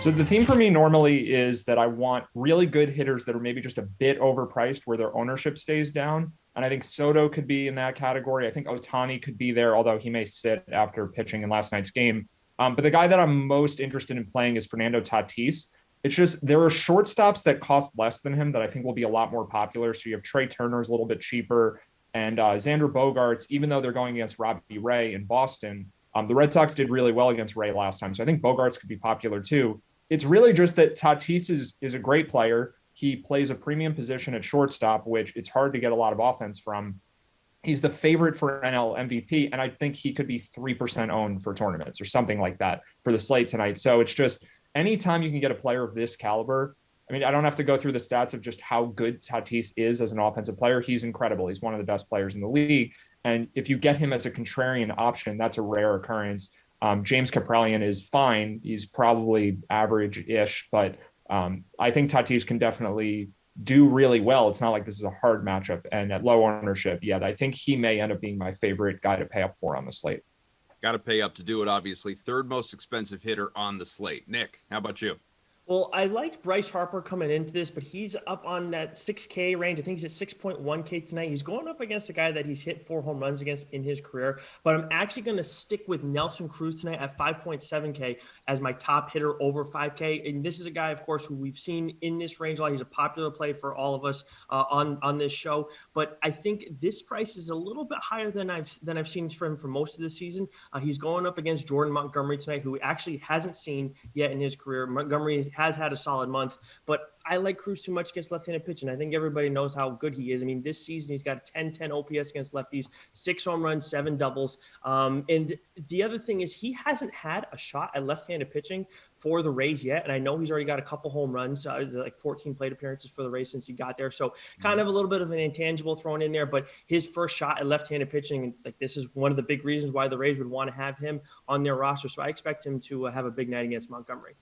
So the theme for me normally is that I want really good hitters that are maybe just a bit overpriced where their ownership stays down. And I think Soto could be in that category. I think Otani could be there, although he may sit after pitching in last night's game. But the guy that I'm most interested in playing is Fernando Tatis. It's just there are shortstops that cost less than him that I think will be a lot more popular. So you have Trey Turner's a little bit cheaper, and Xander Bogaerts, even though they're going against Robbie Ray in Boston. The Red Sox did really well against Ray last time. So I think Bogaerts could be popular too. It's really just that Tatis is a great player. He plays a premium position at shortstop, which it's hard to get a lot of offense from. He's the favorite for NL MVP, and I think he could be 3% owned for tournaments or something like that for the slate tonight. So it's just anytime you can get a player of this caliber. I mean, I don't have to go through the stats of just how good Tatis is as an offensive player. He's incredible. He's one of the best players in the league. And if you get him as a contrarian option, that's a rare occurrence. James Kaprielian is fine. He's probably average-ish, but I think Tatis can definitely do really well. It's not like this is a hard matchup. And at low ownership, yeah, I think he may end up being my favorite guy to pay up for on the slate. Got to pay up to do it, obviously. Third most expensive hitter on the slate. Nick, how about you? Well, I like Bryce Harper coming into this, but he's up on that 6K range. I think he's at 6.1K tonight. He's going up against a guy that he's hit 4 home runs against in his career. But I'm actually going to stick with Nelson Cruz tonight at 5.7K as my top hitter over 5K. And this is a guy, of course, who we've seen in this range a lot. He's a popular play for all of us on this show. But I think this price is a little bit higher than I've seen from him for most of the season. He's going up against Jordan Montgomery tonight, who actually hasn't seen yet in his career. Montgomery has had a solid month, but I like Cruz too much against left-handed pitching. I think everybody knows how good he is. I mean, this season he's got a 10-10 OPS against lefties, 6 home runs, 7 doubles. And the other thing is he hasn't had a shot at left-handed pitching for the Rays yet. And I know he's already got a couple home runs, like 14 plate appearances for the Rays since he got there. So kind of a little bit of an intangible thrown in there, but his first shot at left-handed pitching, like this is one of the big reasons why the Rays would want to have him on their roster. So I expect him to have a big night against Montgomery.